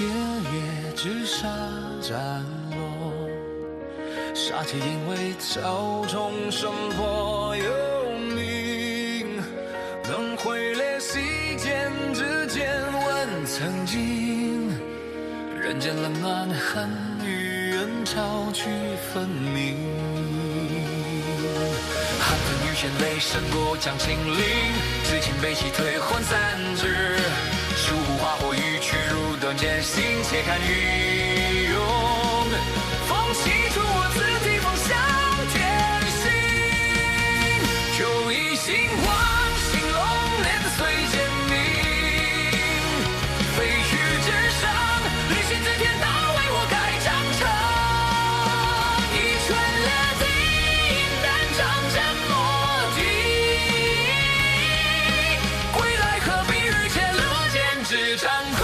铁叶之沙斩落，杀气因为朝中声波有名，能挥烈席间之间问曾经，人间冷暖恨与人潮去分明。寒风雨弦雷声过将秦岭，至今悲喜退换三指。疏忽花火雨去如断剑心，且看雨涌。风起处我自提风向天行，就以心望兴隆，连随剑鸣。飞羽之上，旅行之天道为我开长城。一拳裂地，胆仗斩魔敌。归来何必日前落剑至长空。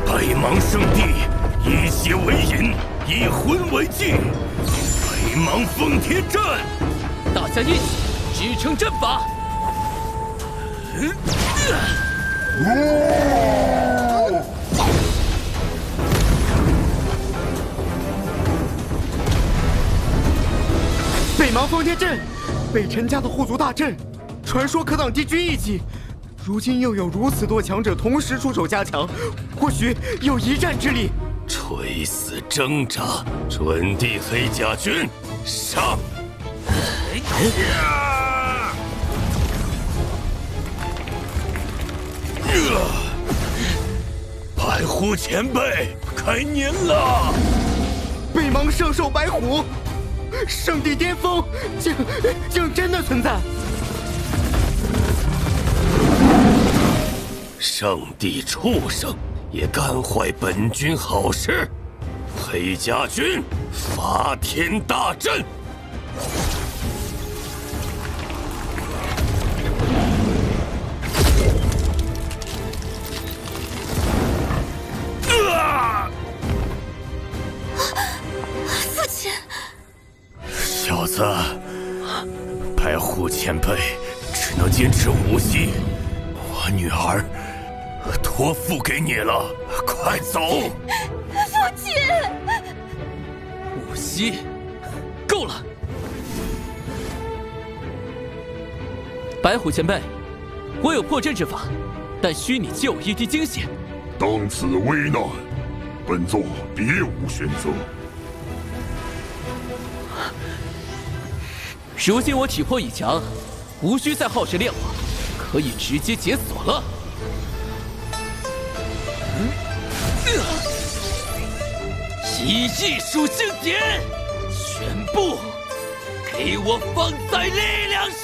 北邙圣地，以血为引，以魂为祭。北邙奉天阵，大家一起支撑阵法。北邙奉天阵，北陈家的护族大阵，传说可挡敌军一击。如今又有如此多强者同时出手加强，或许有一战之力。垂死挣扎，准地黑甲军上！白虎前辈开年了！北邙圣兽白虎，圣地巅峰，竟真的存在。圣地畜生也干坏本军好事！黑甲军发天大阵！父亲，小子，白虎前辈只能坚持无锡。我女儿托付给你了，快走！父亲，无锡，够了！白虎前辈，我有破阵之法，但需你借我一滴精血。当此危难，本座别无选择。如今我体魄已强，无需再耗时炼化，可以直接解锁了。一艺术性点，全部给我放在力量上！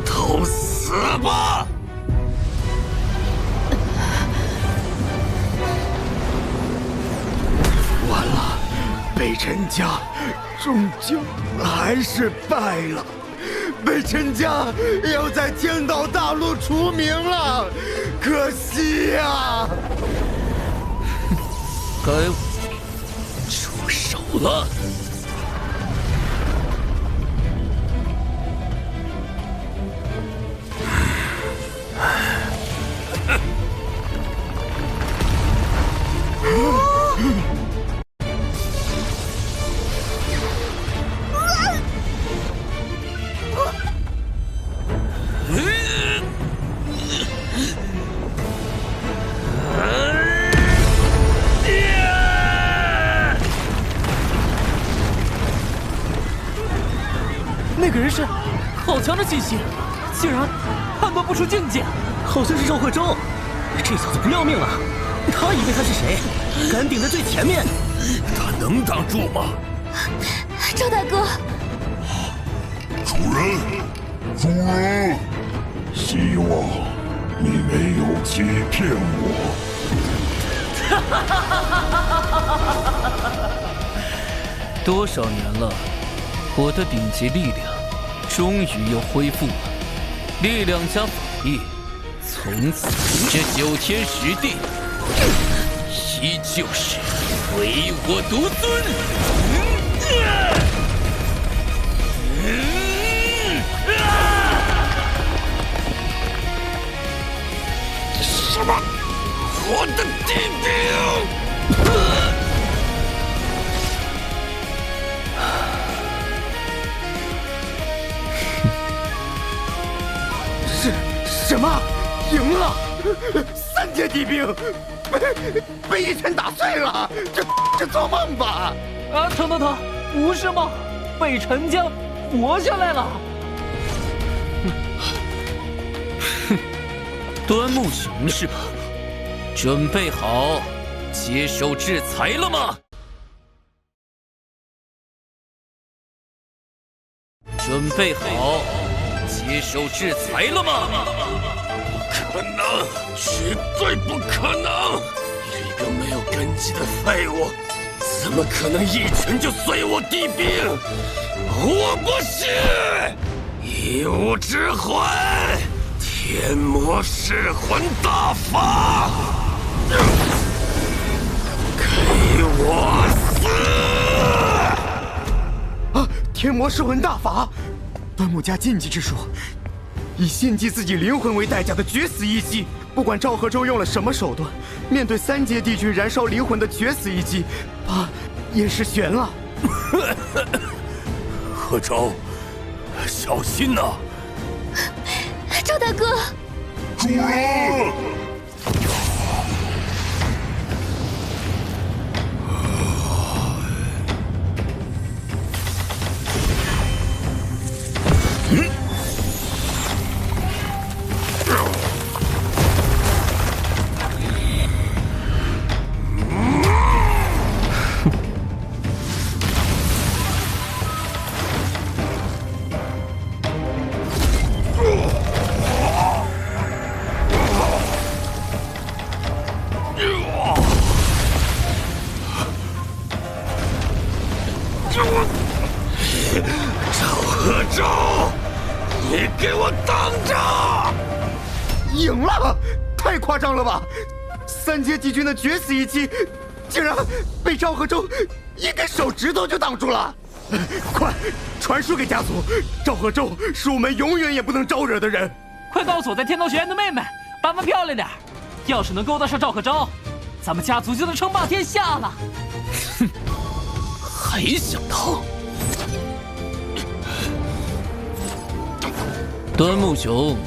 都死吧！完了，北陈家终究还是败了。北陈家要在天道大陆除名了，可惜呀！该我出手了。那个人是好强的气息，竟然判断不出境界，好像是赵贺州，这小子不要命了！他以为他是谁？敢顶在最前面？他能挡住吗？赵大哥，主人，主人，希望你没有欺骗我。多少年了，我的顶级力量终于又恢复了，力量加法力，从此这9天10地依旧是唯我独尊。什么？我的地兵！什么？赢了？3阶地兵被一拳打碎了？这做梦吧？啊，腾，不是吗？北辰江活下来了。端木熊是吧？准备好接受制裁了吗？准备好接受制裁了吗？不可能，绝对不可能！一个没有根基的废物，怎么可能一拳就碎我地兵？我不信！异物之魂，天魔噬魂大法，给我死！啊！天魔噬魂大法，端木家禁忌之术，以献祭自己灵魂为代价的绝死一击。不管赵贺州用了什么手段，面对3阶地军燃烧灵魂的绝死一击，怕也是悬了。贺州，小心呐！赵大哥，主人，赵贺州，你给我等着！赢了！太夸张了吧！3阶地军的绝死一击，竟然被赵贺州一根手指头就挡住了！快传书给家族，赵贺州是我们永远也不能招惹的人。快告诉我在天道学院的妹妹，打扮漂亮点，要是能勾搭上赵贺州，咱们家族就能称霸天下了。哼，还想逃？端木熊，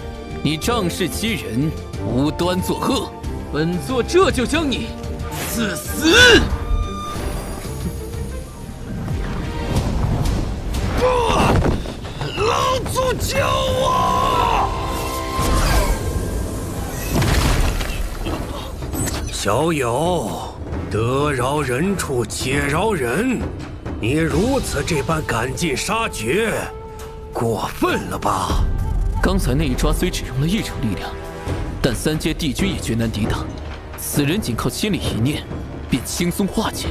你仗势欺人，无端作恶，本座这就将你赐死！不，老祖救我！小友，得饶人处且饶人，你如此这般赶尽杀绝，过分了吧？刚才那一抓虽只用了1成力量，但3阶帝君也绝难抵挡。此人仅靠千里一念，便轻松化解，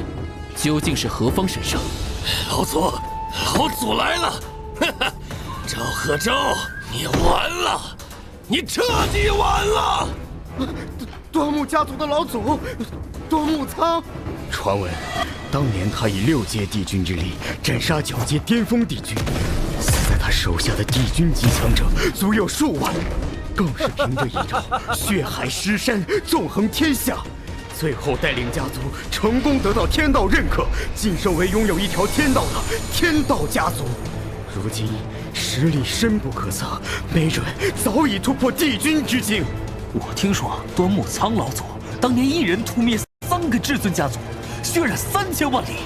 究竟是何方神圣？老祖来了！哈哈，赵贺州，你完了，你彻底完了！端木家族的老祖，端木苍。传闻，当年他以6阶帝君之力斩杀9阶巅峰帝君，死在他手下的帝君级强者足有数万，更是凭着一招血海尸山，纵横天下，最后带领家族成功得到天道认可，晋升为拥有一条天道的天道家族。如今实力深不可测，没准早已突破帝君之境。我听说端木苍老祖当年一人屠灭3个至尊家族，血染3000万里。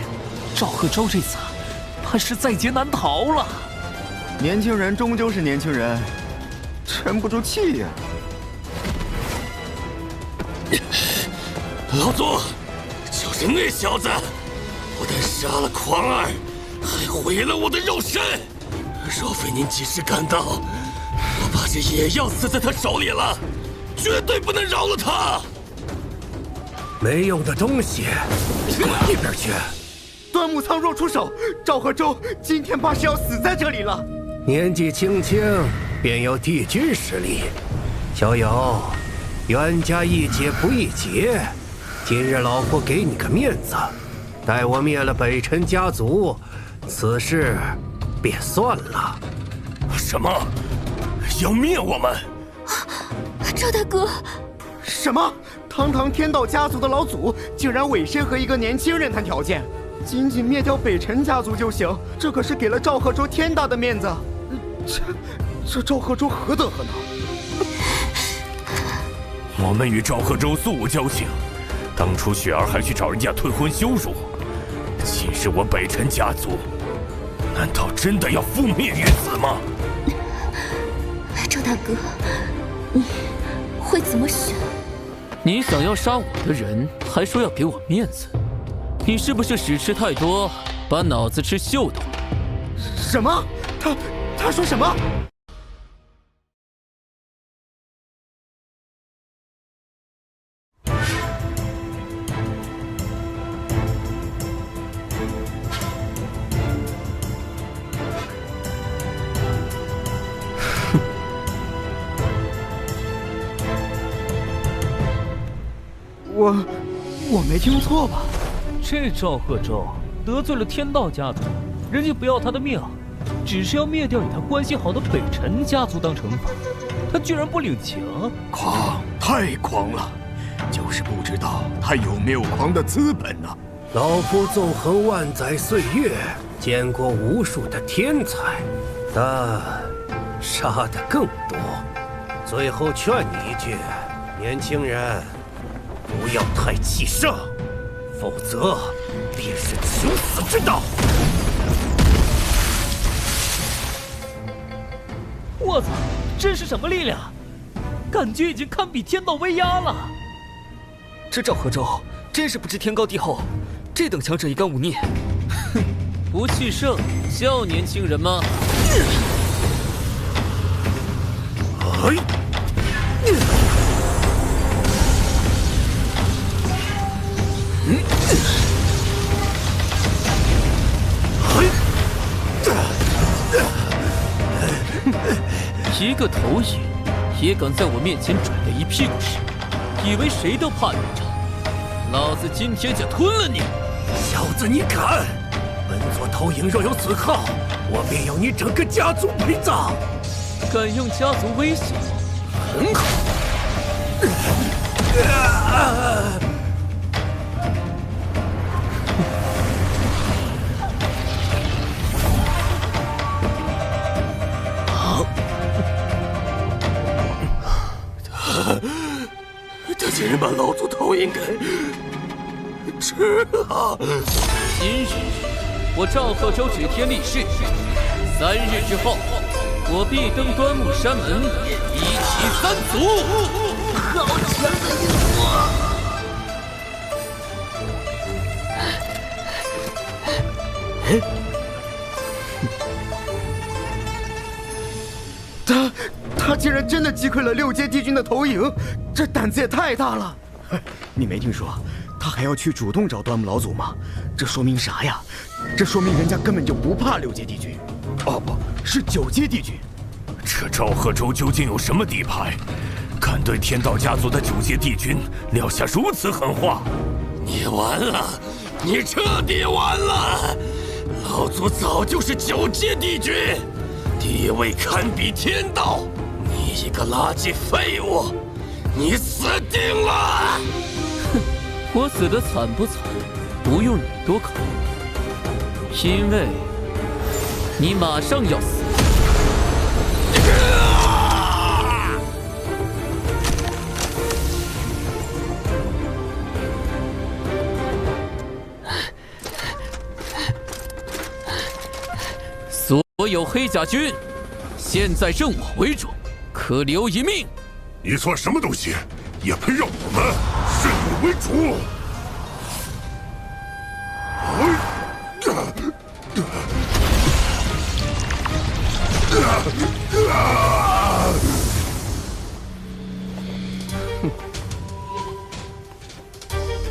赵贺州这次怕是在劫难逃了。年轻人终究是年轻人，沉不住气呀。老祖，就是那小子，不但杀了狂儿，还毁了我的肉身。若非您及时赶到，我怕是也要死在他手里了，绝对不能饶了他。没用的东西，滚一边去！端木苍若出手，赵贺州今天怕是要死在这里了。年纪轻轻便有帝君实力，小友，冤家宜解不宜结。今日老夫给你个面子，待我灭了北辰家族，此事便算了。什么？要灭我们？赵大哥，什么？堂堂天道家族的老祖，竟然委身和一个年轻人谈条件，仅仅灭掉北辰家族就行？这可是给了赵贺州天大的面子。这赵贺州何德何能？我们与赵贺州素无交情，当初雪儿还去找人家退婚羞辱，今日我北辰家族，难道真的要覆灭于此吗？赵大哥，你会怎么选？你想要杀我的人，还说要给我面子，你是不是屎吃太多，把脑子吃锈掉了？什么？他说什么？我没听错吧？这赵贺州得罪了天道家族，人家不要他的命，只是要灭掉与他关系好的北辰家族当惩罚，他居然不领情！狂，太狂了！就是不知道他有没有狂的资本呢？老夫纵横万载岁月，见过无数的天才，但杀的更多。最后劝你一句，年轻人，不要太气盛，否则便是求死之道。我操，这是什么力量？感觉已经堪比天道威压了。这赵贺州真是不知天高地厚，这等强者一干忤逆。哼，不气盛叫年轻人吗？哎！一个投影也敢在我面前拽得一屁股屎，以为谁都怕你这？老子今天就吞了你！小子，你敢！本座投影若有损耗，我便要你整个家族陪葬！敢用家族威胁我，很好。他竟然把老祖投影给吃了！今日我赵贺州指天立誓，3日之后，我必登端木山门，一起3族。好强的诱惑！他竟然真的击溃了6阶帝君的投影，这胆子也太大了！你没听说他还要去主动找端木老祖吗？这说明啥呀？这说明人家根本就不怕6阶帝君，哦不是9阶帝君。这赵贺州究竟有什么底牌，敢对天道家族的9阶帝君撂下如此狠话？你完了，你彻底完了！老祖早就是9阶帝君，地位堪比天道。你一个垃圾废物，你死定了！哼，我死得惨不惨，不用你多考虑，因为你马上要死。所有黑甲军，现在认我为主，可留一命。你算什么东西，也配让我们？视你为主。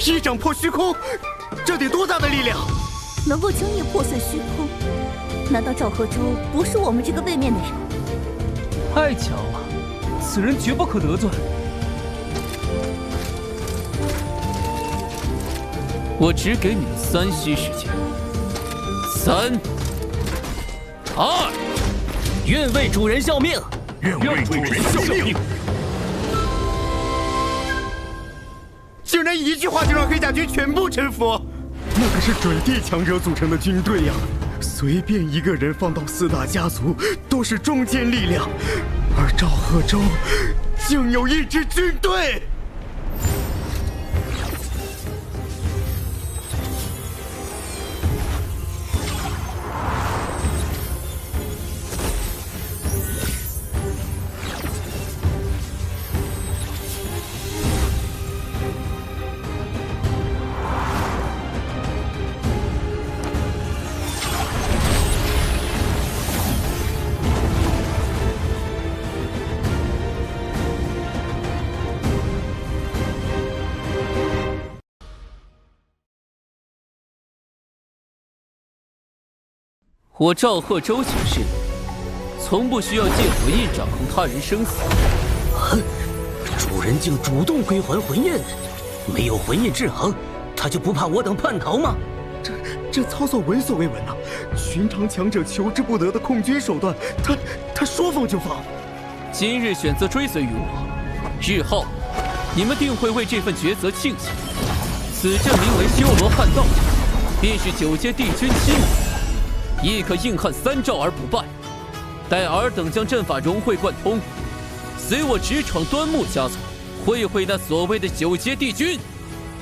一掌破虚空，这得多大的力量？能够轻易破碎虚空，难道赵贺州不是我们这个位面的人？太巧了，此人绝不可得罪。我只给你3息时间。3、2，愿为主人效命。愿为主人效命。竟然一句话就让黑甲军全部臣服，那可是准地强者组成的军队呀！随便一个人放到4大家族都是中坚力量，而赵贺州竟有一支军队。我赵贺州行事，从不需要借魂印掌控他人生死。主人竟主动归还魂印，没有魂印制衡，他就不怕我等叛逃吗？这操作闻所未闻啊！寻常强者求之不得的控军手段，他说放就放。今日选择追随于我，日后你们定会为这份抉择庆幸。此阵名为修罗汉道，便是9阶帝君亲临，亦可硬汉3招而不败。待尔等将阵法融会贯通，随我直闯端木家族，会会那所谓的9阶帝君。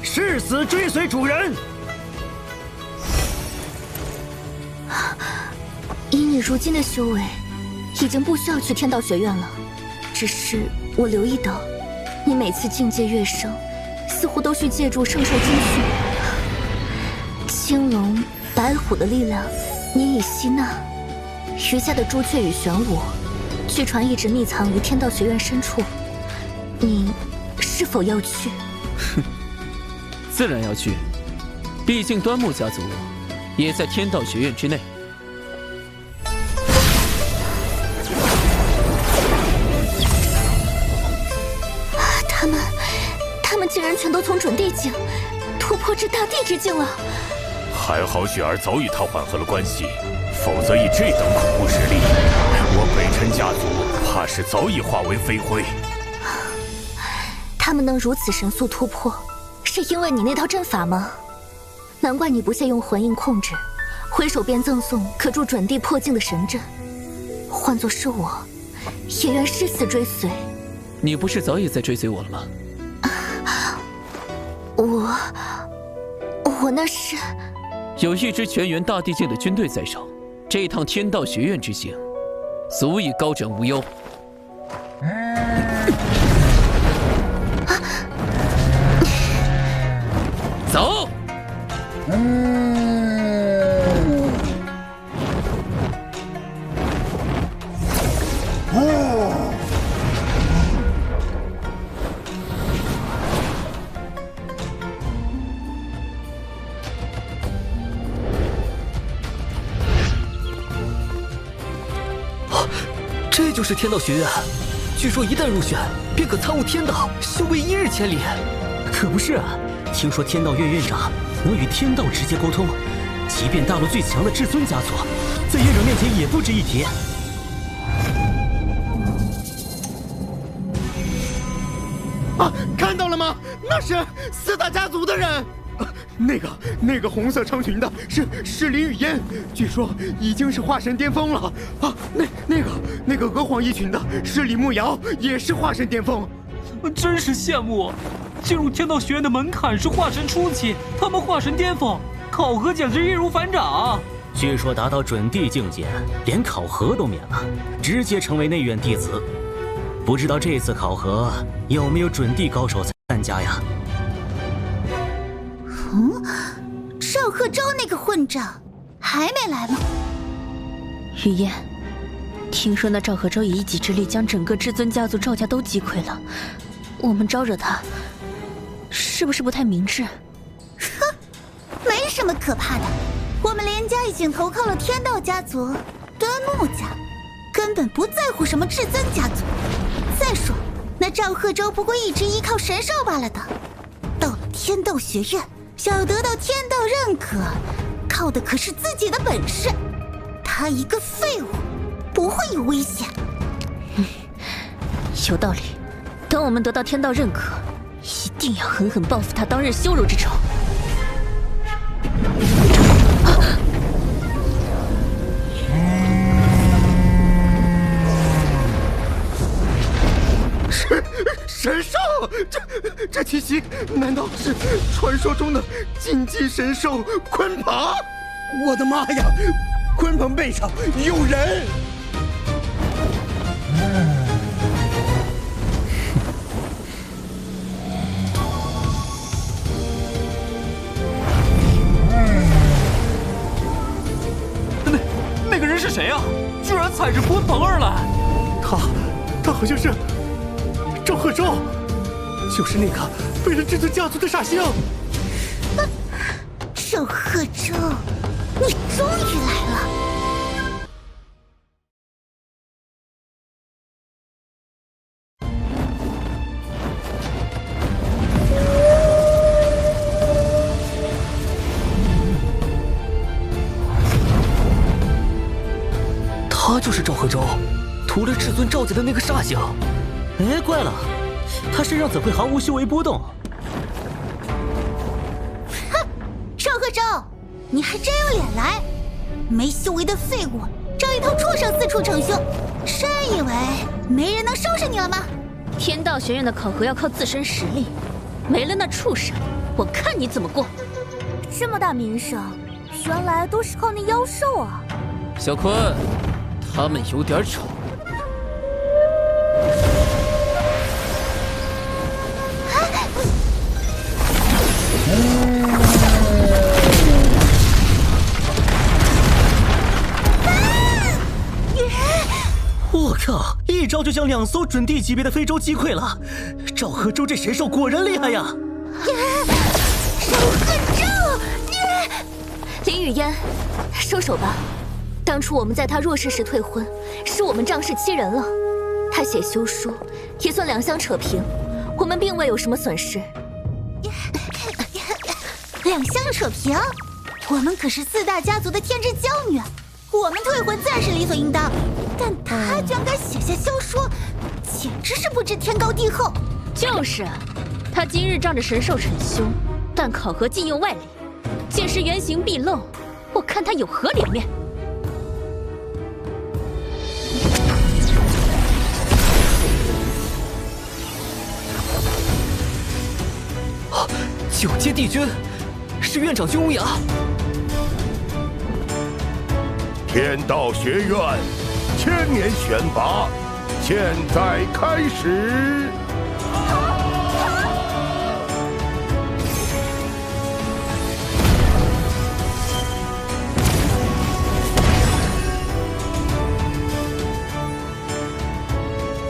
誓死追随主人。以你如今的修为，已经不需要去天道学院了。只是我留意到，你每次境界跃升，似乎都需借助圣兽精训。青龙、白虎的力量，你已吸纳。余下的朱雀与玄武，据传一直匿藏于天道学院深处。你是否要去？哼，自然要去。毕竟端木家族也在天道学院之内。他们竟然全都从准地境突破至大地之境了。还好雪儿早与他缓和了关系，否则以这等恐怖实力，我北辰家族怕是早已化为飞灰。他们能如此神速突破，是因为你那套阵法吗？难怪你不屑用魂印控制，挥手便赠送可助准地破境的神阵。换作是我，也愿誓死追随。你不是早已在追随我了吗？我那是有一支全员大地境的军队在手，这趟天道学院之行，足以高枕无忧。走。这就是天道学院，据说一旦入选，便可参悟天道，修为1日千里。可不是啊，听说天道院院长能与天道直接沟通，即便大陆最强的至尊家族，在院长面前也不值一提。啊，看到了吗？那是4大家族的人。那个红色长裙的是林雨嫣，据说已经是化神巅峰了啊！那个鹅黄衣裙的是李慕瑶，也是化神巅峰。真是羡慕！进入天道学院的门槛是化神初期，他们化神巅峰，考核简直易如反掌。据说达到准地境界，连考核都免了，直接成为内院弟子。不知道这次考核有没有准地高手参加呀？赵贺州那个混账还没来吗？雨嫣，听说那赵贺州以一己之力将整个至尊家族赵家都击溃了，我们招惹他，是不是不太明智？哼，没什么可怕的，我们连家已经投靠了天道家族、端木家，根本不在乎什么至尊家族。再说，那赵贺州不过一直依靠神兽罢了的，到了天道学院，想要得到天道认可，靠的可是自己的本事。他一个废物，不会有危险。有道理。等我们得到天道认可，一定要狠狠报复他当日羞辱之仇。神兽，这气息难道是传说中的禁忌神兽鲲鹏？我的妈呀！鲲鹏背上有人！那个人是谁啊？居然踩着鲲鹏而来！他好像是赵贺州，就是那个被人至尊家族的煞星。赵贺州，你终于来了！他就是赵贺州，屠了至尊赵家的那个煞星。哎，怪了，他身上怎会毫无修为波动？哼，赵贺州，你还真有脸来！没修为的废物，找一头畜生四处逞凶，真以为没人能收拾你了吗？天道学院的考核要靠自身实力，没了那畜生，我看你怎么过！这么大名声，原来都是靠那妖兽啊！小坤，他们有点吵。我靠！一招就将2艘准地级别的非洲击溃了，赵贺州这神兽果然厉害呀！赵贺州，林雨嫣，收手吧。当初我们在他弱势时退婚，是我们仗势欺人了。他写休书，也算两相扯平，我们并未有什么损失。两相扯平？我们可是4大家族的天之骄女，我们退婚自然是理所应当。但他居然敢写下休书，简直是不知天高地厚。就是，他今日仗着神兽逞凶，但考核禁用外力，届时原形毕露，我看他有何脸面？9阶帝君，是院长君无涯。天道学院1000年选拔，现在开始。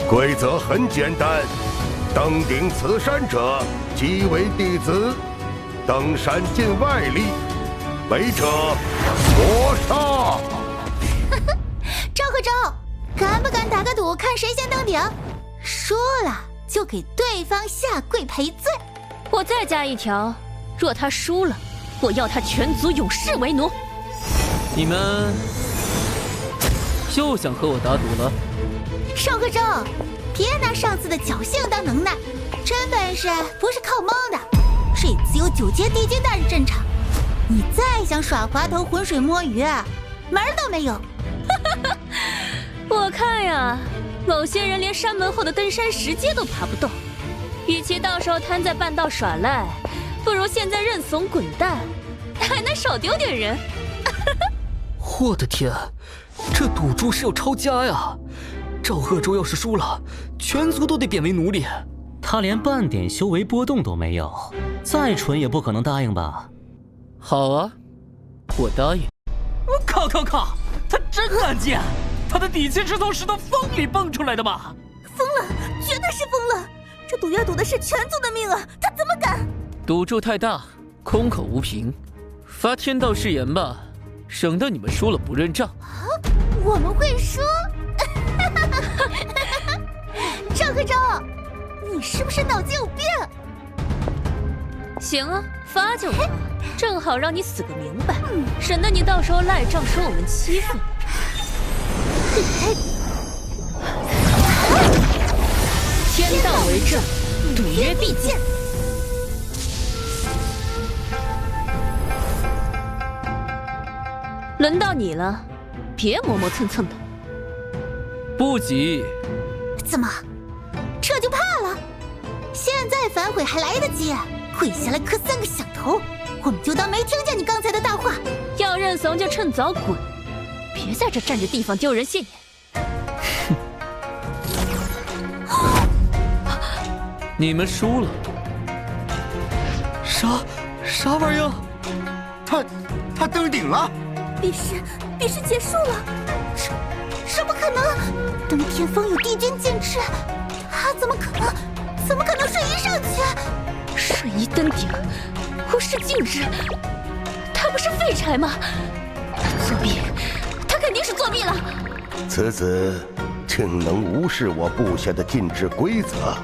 规则很简单，登顶此山者即为弟子，登山禁外力，违者搏杀。赵贺州，敢不敢打个赌，看谁先登顶？输了就给对方下跪赔罪。我再加一条，若他输了，我要他全族永世为奴。你们又想和我打赌了？赵贺州，别拿上次的侥幸当能耐，真本事不是靠蒙的。这次有9阶帝君大人镇场，你再想耍滑头浑水摸鱼，门都没有。我看呀，某些人连山门后的登山石阶都爬不动，与其到时候瘫在半道耍赖，不如现在认怂滚蛋，还能少丢点人。我的天，这赌注是要抄家呀！赵贺州要是输了，全族都得贬为奴隶，他连半点修为波动都没有，再蠢也不可能答应吧？好啊，我答应。靠！他真敢贱！他的底气是从石头缝里蹦出来的吧？疯了，绝对是疯了！这赌要赌的是全族的命啊，他怎么敢？赌注太大，空口无凭，发天道誓言吧，省得你们输了不认账。啊，我们会输？赵科周，你是不是脑筋有病？行啊，发就发，正好让你死个明白，省得你到时候赖账说我们欺负你。天道为证，赌约必见。轮到你了，别磨磨蹭蹭的。不急。怎么，这就怕了？现在反悔还来得及，跪下来磕3个响头，我们就当没听见你刚才的大话。要认怂就趁早滚，别在这占着地方丢人现眼。你们输了。啥玩意儿？他登顶了？比试结束了？这不可能！登天峰有帝君剑持，他怎么可能瞬移上去？瞬移登顶，无视禁制，他不是废柴吗？作弊，他肯定是作弊了。此子竟能无视我布下的禁制规则，